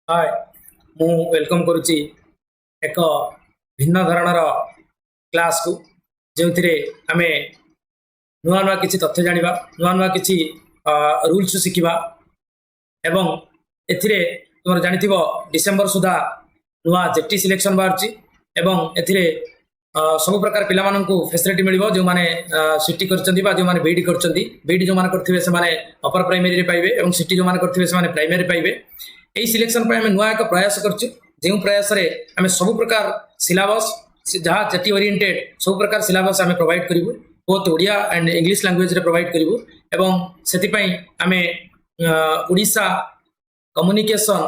हाय मु वेलकम करुच्ची एक भिन्न धरणर क्लास को जो आम नुआ नुआ किसी तथ्य जाना नुआ नुआ किसी रूल्स शिखा एवं एथिरे तुम जानी डिसेम्बर सुधा नुआ जेटी सिलेक्शन बाहर एवं एथिरे सब प्रकार पिला फैसिलिटी मिल जो मैंने सीटी कर जो मैंने बीडी कर बीडी जो मैंने करते अपर प्राइमरी पाइबे और सीटी जो मैंने करते प्राइमरी पाइबे यही सिलेक्शन आम नुआ एक प्रयास करूँ प्रयास आम सब प्रकार सिलेबस जहाँ जेटी ओरिएंटेड सब प्रकार सिलेबस आम प्रोवाइड करूँ both Odia and English language रे प्रोवाइड करूँ एवं से आम ओडिशा कम्युनिकेशन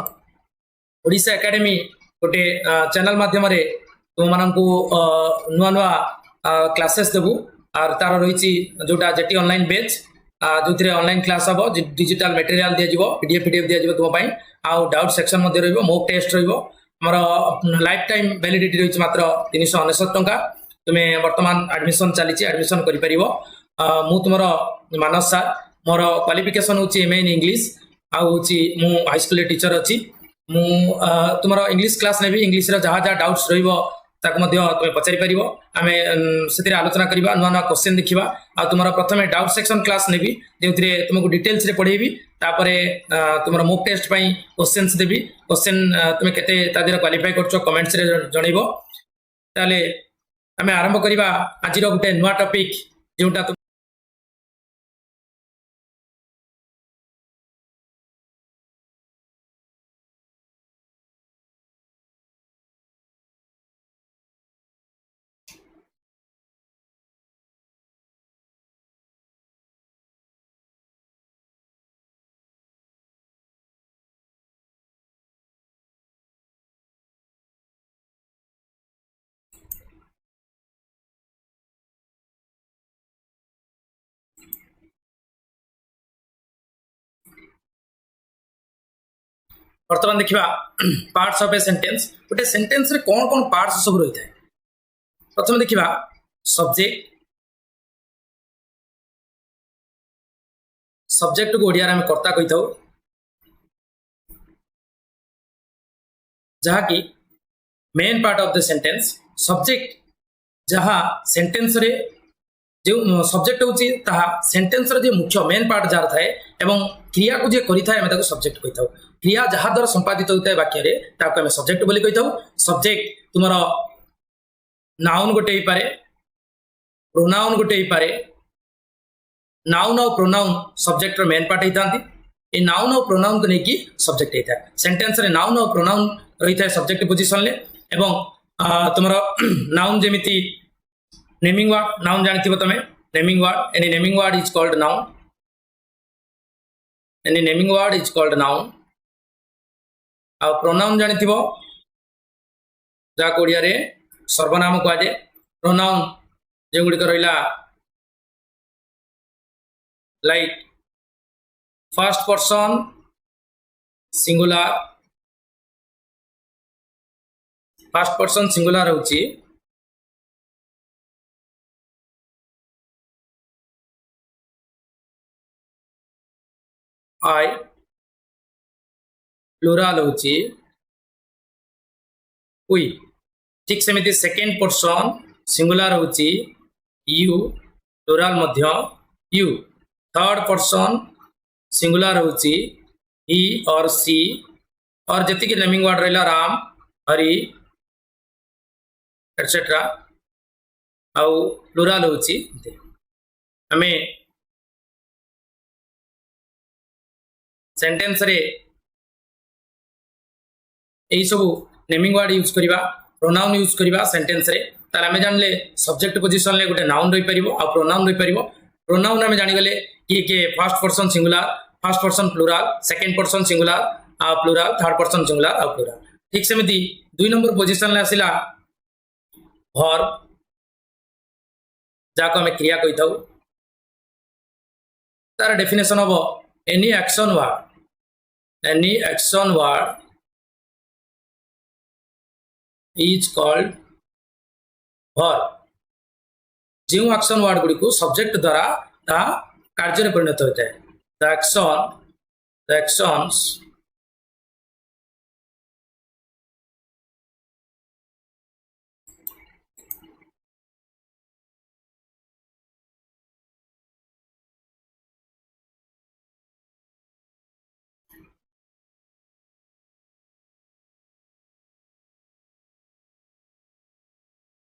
ओडिशा एकेडमी गोटे चैनल माध्यम तुम मानू नुआ नुआ क्लासेस देवु और तार रही जोटा जेटी ऑनलाइन बेच जो ऑनलाइन क्लास हम डिजिटल मटेरियल दिज्व पीडीएफ दिज्व तुम आउ डाउट सेक्शन मोक टेस्ट रमर लाइफ टाइम वैलिडिटी रही मात्र 399 टंका तुम्हें बर्तमान एडमिशन चली एडमिशन कर तुमर मानस सार मोर क्वालिफिकेशन हूँ एमए इन इंग्लिश आउ मु हाई स्कूल टीचर अच्छी मु तुम इंग्लिश क्लास ने इंग्लिश जहाँ जहाँ डाउट्स तुम्हें पचारि पार आम से आलोचना करवा नुआ नुआ क्वेश्चन देखा आ तुम प्रथम डाउट सेक्शन क्लास ने जो तुमको डिटेल्स रे पढ़ेबी तापर तुम मोक टेस्ट क्वेश्चन देवी क्वेश्चन तुम्हें केते क्वालिफाई कर कमेंट्स रे जनइबो ताले आम आरंभ करवा आज गोटे नुआ टॉपिक जोटा बर्तमान देखा पार्ट्स ऑफ ए सेंटेंस गोटे सेंटेंस रे कौन कौन पार्ट्स सब रही है प्रथम देखा सब्जेक्ट सब्जेक्ट को ओडिया आम कर्ता कही था जहाँकि main part of the sentence subject जहाँ सेंटेंस रे जो सब्जेक्ट होता सेंटेंस रे मुख्य मेन पार्ट जार थाए एवं क्रिया को जे करि थाए आम सब्जेक्ट कही था क्रिया जहाँ द्वारा संपादित होता है वाक्य आम सब्जेक्ट बोली कही था सब्जेक्ट तुमर नाउन गोटे ही पारे प्रोनाउन गोटे ही पारे नाउन और प्रोनाउन सब्जेक्ट मेन पार्ट होता ये नाउन और प्रोनाउन को लेकिन सब्जेक्ट होता है सेंटेंस रे नाउन और प्रोनाउन रही है सब्जेक्ट पोजिशन ले एवं तुम नाउन जमीती नेमिंग वर्ड नाउन जानी तुम naming word any naming word is called noun any naming word is called noun आ प्रोनाउन जानी जहाँ ओडिया रे सर्वनाम कहुए प्रोनाउन जो गुड़िक रहा like first person singular first person singular होची आई प्लुराल होची वी ठीक सेमिति सेकेंड पर्सन सिंगुलर होची you plural Madhya you third person singular होची ही और सी और जी नेमिंग वर्ड रहा राम हरि एटसेट्रा आउ प्लुराल होची आम सेंटेंस रे यही सब नेमिंग वर्ड यूज करवा प्रोनाउन यूज करवा सेंटेंस रे तार आम जानले सब्जेक्ट पोजिशन ले गोटे नाउन रही पार आ प्रोनाउन रही पार प्रोनाउन आम जानीगले किए first person singular first person plural second person singular आ प्लुराल थर्ड पर्सन सिंगुलर आ प्लुराल ठीक सेमती 2 नंबर पोजिशन ले आसिला वर्ब जहाँ को आम क्रिया कही था तार डेफिनेशन हम any action word is called verb जो एक्शन वर्ड गुड़ी को सब्जेक्ट द्वारा कार्य परिणत होता है the actions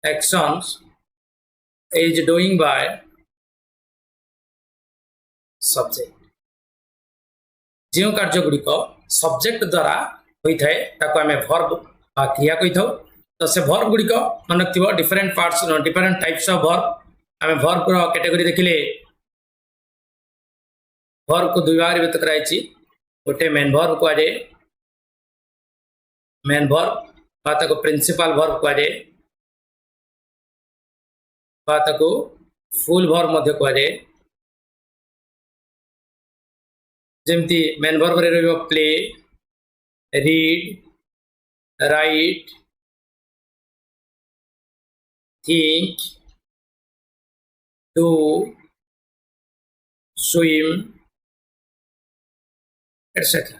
actions is doing by subject जो कार्य गुड़िक सब्जेक्ट द्वारा होता है ताको आमे वर्ब बा क्रिया कही थाउ तो से वर्ब गुड़िक मन रखिबो different parts different types of verb आमे वर्ब रो कैटेगरी देखिले वर्ब को दुई भाग विभक्त कराइछि गोटे मेन वर्ब को आजे मेन वर्ब बा ताको प्रिंसिपल वर्ब को आजे बा ताको फुल वर्ब मध्य को आजे जेमती मेन वर्ब रे रहइबो play read write think do swim etcetera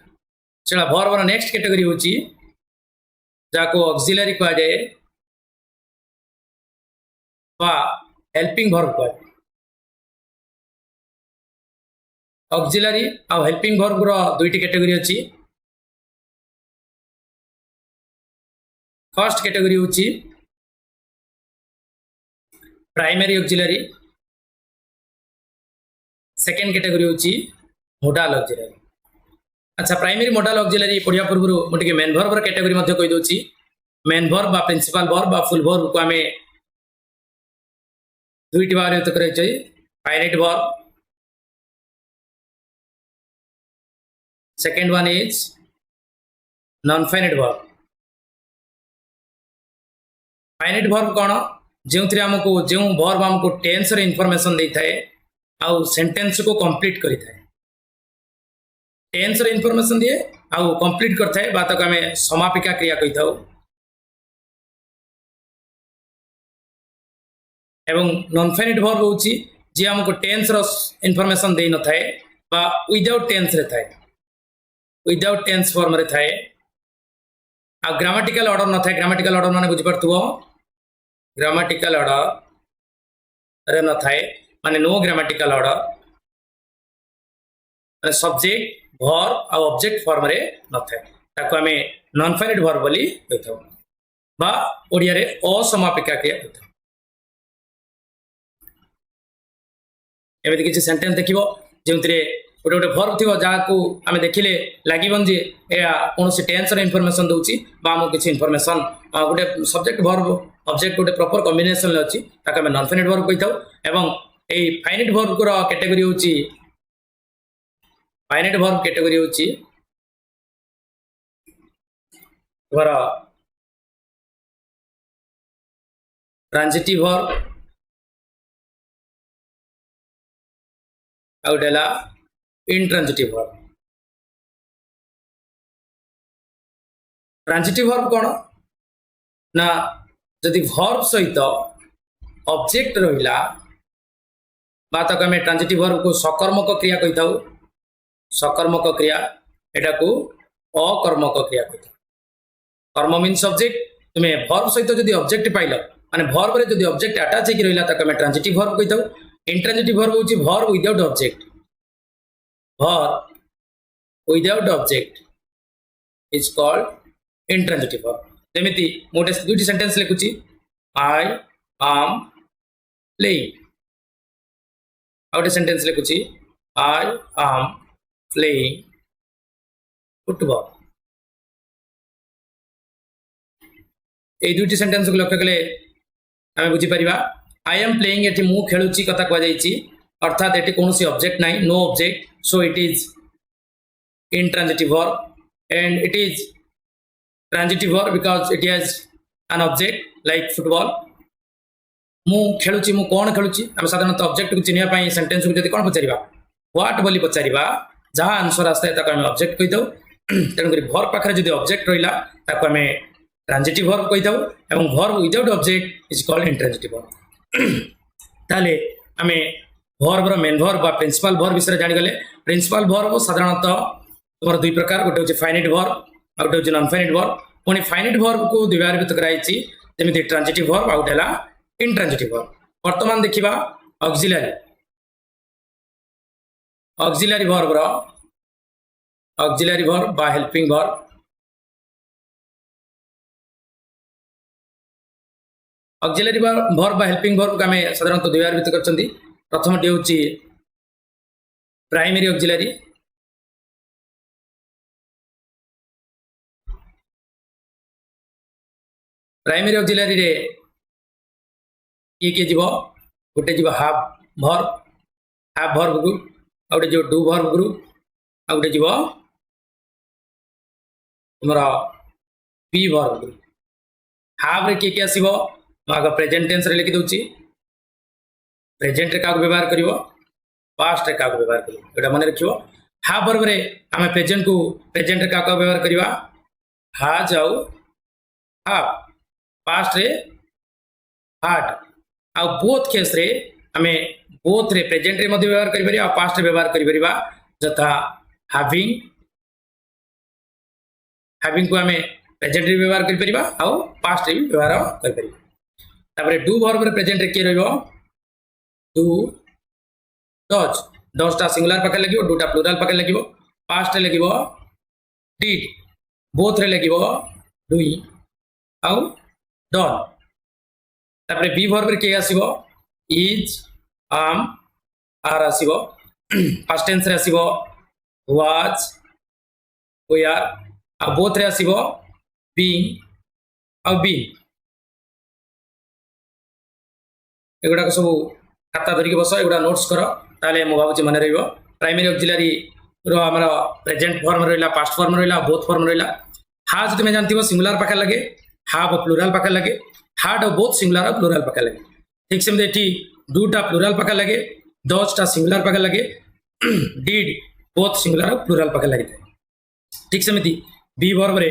चला वर्ब रो नेक्स्ट कैटेगरी होची जाको ऑक्सिलरी कहा जाए बा हेल्पिंग वर्ब कहा जाए ऑक्सिलरी आ हेल्पिंग वर्ब रो दुईटी कैटेगरी अछि फर्स्ट कैटेगरी होची प्राइमरी ऑक्सिलरी सेकंड कैटेगरी होची मोडाल ऑक्सिलरी अच्छा प्राइमरी मोडाल ऑक्सिलरी पढ़िया पूर्व मुझे मेन वर्ब रो कैटेगरी मध्य कहि दोची मेन वर्ब बा प्रिंसिपल वर्ब बा फुल वर्ब को आमे दुईटी भाग व्यक्त करै छै finite verb second one is non-finite verb finite verb कौन जो आमको जो वर्ब आमको टेंस रे इंफॉर्मेशन देता है आउ सेंटेंस को कंप्लीट करता है टेंस रे इंफॉर्मेशन दिए आउ कंप्लीट करता है बात को हमें समापिका क्रिया कही था एवं नॉन फाइनाइट वर्ब होची जे हमको टेंस रो इंफॉर्मेशन दे न थाए बा विदाउट टेंस रे थाए विदाउट टेंस फॉर्म रे थाए आ ग्रामेटिकल ऑर्डर न थाए ग्रामेटिकल ऑर्डर माने बुझि परथुओ ग्रामेटिकल ऑर्डर रे न थाए माने नो ग्रामेटिकल ऑर्डर माने सब्जेक्ट वर्ब आ ऑब्जेक्ट फॉर्म रे न थाए ताको हमें नॉन फाइनाइट वर्ब बोली कहिथौ बा ओडिया रे असमापिका क्रिया कहिथौ एमिति किछि सेंटेंस देखिबो जेउतरे गोटे गोटे वर्ब थी जहाँ आम देखिले लगे जे कौन टेंस इनफॉरमेशन दूसरी किसी इनफॉरमेशन गोटे सब्जेक्ट वर्ब ऑब्जेक्ट गोटे प्रॉपर कॉम्बिनेशन अच्छी आम नॉन फाइनाइट वर्ब कही था फाइनाइट वर्ब को कैटेगरी होची फाइनाइट वर्ब कैटेगरी होची ट्रांजिटिव वर्ब आउ डेला इंट्रांजिटिव वर्ब ट्रांजिटिव वर्ब कौन ना जदि वर्ब सहित ऑब्जेक्ट रहिला बात को हमें ट्रांजिटिव वर्ब को सकर्मक क्रिया कही था सकर्मक क्रिया एटा को अकर्मक क्रिया कही कर्म मीन सब्जेक्ट तुम्हें वर्ब सहित जदि ऑब्जेक्ट पाइल माने वर्ब रे जदि ऑब्जेक्ट अटैच होकर रहिला ताको हमें ट्रांजिटिव वर्ब कही था इंट्रांजिटिव वर्ब होची verb without object verb without object is called intransitive verb जेमिति मोटे दुटी सेंटेंस लिखुची I am playing आउटे सेंटेंस लिखुची I am playing football ए दुटी सेंटेंस को लक्ष्य कले आमे बुझी परिबा I am playing एठी मु खेलुची कथा कह जाईची अर्थात एटी कौन सी ऑब्जेक्ट नहीं no object so it is intransitive verb and it is transitive verb because it has an object like football मु खेलुची मु कौन खेलुची हम साधारणतः ऑब्जेक्ट को चिन्हिया पाई सेंटेंस को जदी कोन पचारिबा व्हाट बोली पचारिबा जहां आंसर आस्ता है ताको हम ऑब्जेक्ट कहि दो तेन करी वर्ब पाखरे जदी ऑब्जेक्ट रहिला ताको हम ट्रांजिटिव वर्ब कहि दो एवं verb without object is called intransitive verb ताले हमें वर्ब रो मेन वर्ब बा प्रिंसिपल वर्ब विषय जानि गले प्रिंसिपल वर्ब साधारणतः तुम दुई प्रकार गोटे होची फाइनाइट वर्ब आ गोटे होची नॉन फाइनाइट वर्ब पुनी फाइनाइट वर्ब को दुई भाग व्यक्त कराइछि जेमिति ट्रांजिटिव वर्ब आ गोटेला इंट्रांजिटिव वर्ब वर्तमान देखिबा ऑक्सिलरी ऑक्सिलरी वर्ब बा हेल्पिंग वर्ब ऑक्सिलरी वर्ब बा हेल्पिंग वर्ब को आम साधारणतः दुई भाग भितर करछंती प्रथमटी होची प्राइमरी ऑक्सिलरी प्राइमरी ऑक्सिलरी रे किए जीव गोटे जीव हाफ वर्ब ग्रुप आ गोटे जीव डू वर्ब ग्रुप आ गोटे जीव तुमर बी वर्ब ग्रुप हाफ रे किए आसीबो आग प्रेजेंट टेंस रे लिखि दउची प्रेजेंट रे का व्यवहार करिवो पास्ट रे का व्यवहार करिवो एटा मन रखिवो हाफ वर्ब रे आमे प्रेजेंट रे का व्यवहार करिवा हाज आउ हाफ पास्ट रे हार्ड आ बोथ केस रे आमे बोथ रे प्रेजेंट रे मध्ये व्यवहार करि परिबा पास्ट रे व्यवहार करि परिबा जथा हैविंग को आमे प्रेजेंट रे व्यवहार करि परिबा आ पास्ट रे व्यवहार करि परिबा तापरे डू वर्ब रे प्रेजेंट रे के रहइबो डू डज टा सिंगुलर पाखे लागिवो डू टा प्लुरल पाखे लागिवो पास्ट रे लागिवो डिड बोथ रे लागिवो डूइंग आ डन तापरे बी वर्ब रे के आसीबो इज आम आर आसीबो पास्ट टेंस रे आसीबो वाज वेयर आ बोथ रे आसीबो बीइंग आ बीइंग एगुड़ा सब खाता धरिक बस एगुड़ा नोट्स कर ताले मु भाबुची मन रहइबो प्राइमरी ऑक्सिलरी रो हमर प्रेजेंट फॉर्म रहइला पास्ट फॉर्म रहइला बोथ फॉर्म रहइला हाज तुमे जानथिबो सिंगुलर पाखे लागे हाफ प्लुरल पाखे लागे हार्ड और बोथ सिंगुलर और प्लुरल पाखे लागे ठीक सेमते एठी डू टा प्लुरल पाखे लागे डज टा सिंगुलर पाखे लागे डिड बोथ सिंगुलर और प्लुरल पाखे लागे ठीक सेमती बी वर्ब रे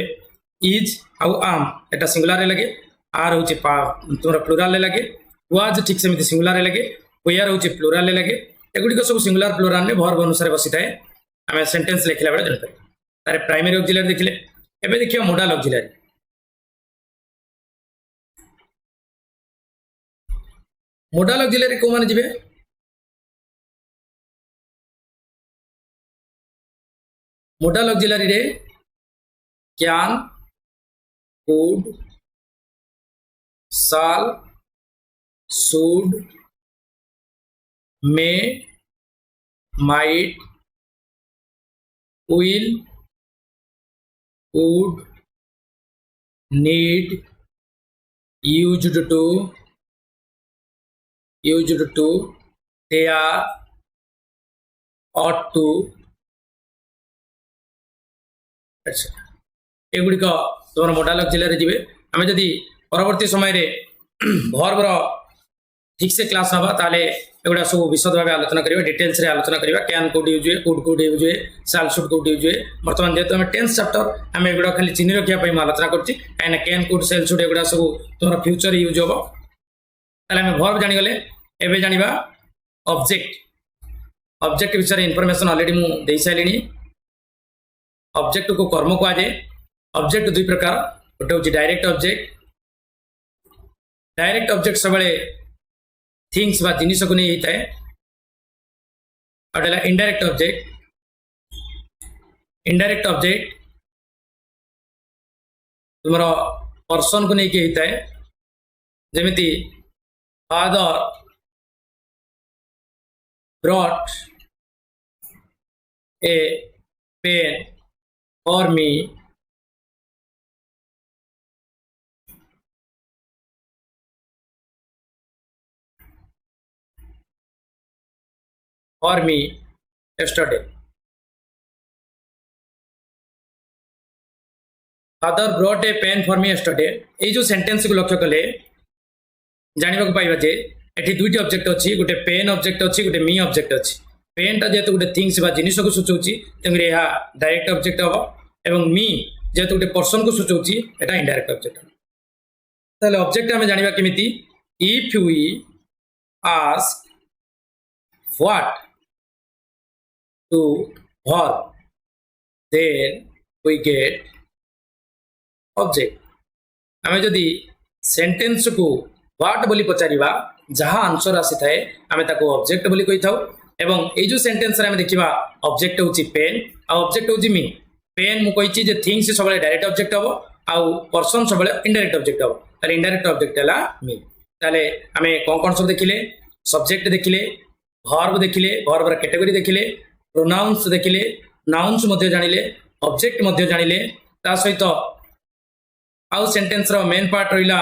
इज आउ आम एटा सिंगुलर रे लागे आर होचे तुमरा प्लुरल रे लागे वाज ठीक सेमती सिंगुलर रे लागे वेयर होचे प्लुरल रे लागे एगुडी को सब सिंगुलर प्लुरल ने वर्ब अनुसार बसी थाए आमे सेंटेंस लिखला बेले जण पारे तारे प्राइमरी ऑक्सिलरी देखिले एबे देखियो मोडाल ऑक्सिलरी मोडाल ऑक्सिलरी को माने जिवे मोडाल ऑक्सिलरी रे can could shall should may might will would need used to dare ought to etc एगुड़िक तुम मोडाल ऑक्सिलरी जीवे आम जदि परवर्ती समय रे वर्ब रो ठीक से क्लास नबा ताले एगुड़ा सब विशद भाव आलोचना करिबा डिटेल्स रे आलोचना करिबा कैन कोड यूज हुए कुड यूज हुए शाल शुड कोड यूज हुए वर्तमान जेतो हम 10th चैप्टर हम एगुड़ा खाली चिन्ह रखिया पई आलोचना करछि काइना कैन कोड शाल शुड एगुड़ा सब तोर फ्यूचर यूज होबो ताले हम वर्ब जानि गले एबे जानिबा ऑब्जेक्ट विषय इंफॉर्मेशन ऑलरेडी मु देई साइलिनी ऑब्जेक्ट को कर्म को आजे ऑब्जेक्ट दुई प्रकार गोटे होछि डायरेक्ट ऑब्जेक्ट सबले थिंग्स बा जिनिस को नहीं होता है और इनडायरेक्ट ऑब्जेक्ट तुम्हारा पर्सन को नहीं होता है जमीती father brought a pen for me for me yesterday. Father brought a pen for me yesterday. ये जो सेंटेंस को लक्ष्य कले जानिबा को पाइबा जे एठी दुईटी ऑब्जेक्ट अछि गोटे पेन ऑब्जेक्ट अछि गोटे मी ऑब्जेक्ट अछि पेन ता जेतु गोटे थिंग्स बा जिनिस को सूचौछि तेंगरे या डायरेक्ट ऑब्जेक्ट हबो एवं मी जेतु गोटे पर्सन को सूचौछि एटा इनडायरेक्ट ऑब्जेक्ट ताले ऑब्जेक्ट हम जानिबा केमिति if we ask what to verb then we get object आमे जदि सेंटेंस को व्हाट बोली पचारिबा जहाँ आंसर आसी थाए आमे ताको ऑब्जेक्ट बोली कहि थाउ एवं ए जो सेंटेंस रे आमे देखिबा ऑब्जेक्ट होची पेन आ ऑब्जेक्ट होची मी पेन मु कहिची जे थिंग्स सबले डायरेक्ट ऑब्जेक्ट हबो आ पर्सन सबले इनडायरेक्ट ऑब्जेक्ट हबो ताले इनडायरेक्ट ऑब्जेक्ट हला मी ताले आमे कौन सब देखिले सब्जेक्ट देखिले वर्ब देखिले वर्बर कैटेगरी देखिले प्रोनाउंस देखिले नाउन्स मध्य जानिले ऑब्जेक्ट मध्य जानिले ता सहित आउ सेंटेंस रो मेन पार्ट रहिला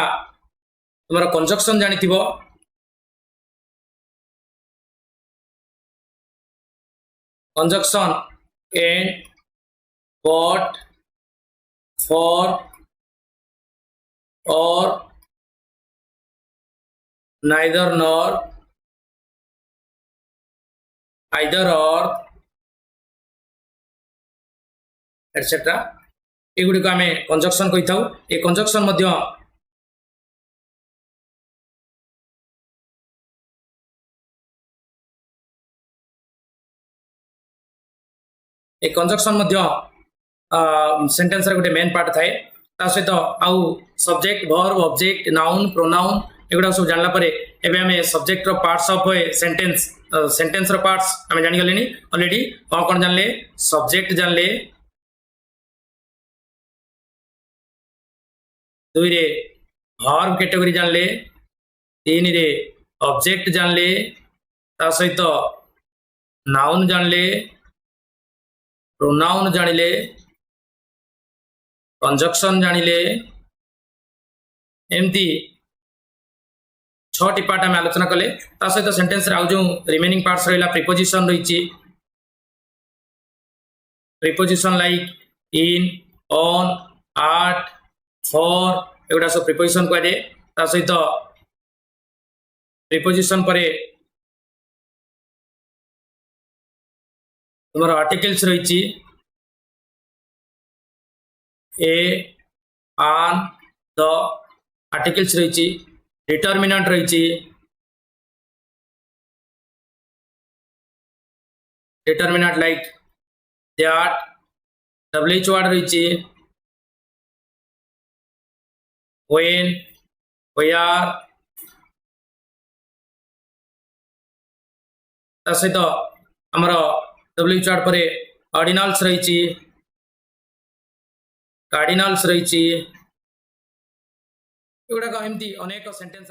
तुमरा कंजक्शन जानिथिबो conjunction and but for or neither nor either or etc एगुड़ी को आम कंजक्शन कही था ये कंजक्शन मध्य ए कंजक्शन मध्य सेंटेंस रे गोटे मेन पार्ट थाए ता सहित आउ subject verb object noun pronoun एगुड़ा सब जानला परे एबे हमें subject row parts of sentence sentence रो पार्ट्स हमें जानि गलेनी ऑलरेडी कोन जानले सब्जेक्ट जानले दुई रे वर्ब कैटेगरी जानले तीन रे ऑब्जेक्ट जानले ता सहित नाउन जानले प्रोनाउन जानिले कंजक्शन जानिले एमती 6टी पार्ट आम आलोचना कले ता सहित सेंटेंस रे आउ जो रिमेनिंग पार्ट्स रहिला प्रीपोजिशन रहिछि preposition like in on at for एगुड़ा सब प्रीपोजिशन कहदे ता सहित प्रीपोजिशन परे तुमर आर्टिकल्स रहिछि ए आन द आर्टिकल्स रहिछि डिटरमिनेंट रहिछि determinant like that WH word रहिछि व्हेन वेयर ता सहित हमर डब्ल्यूएच वर्ड परे ऑर्डिनल्स रहिछि कार्डिनल्स रहिछि एगुड़ा एमती अनेक सेंटेंस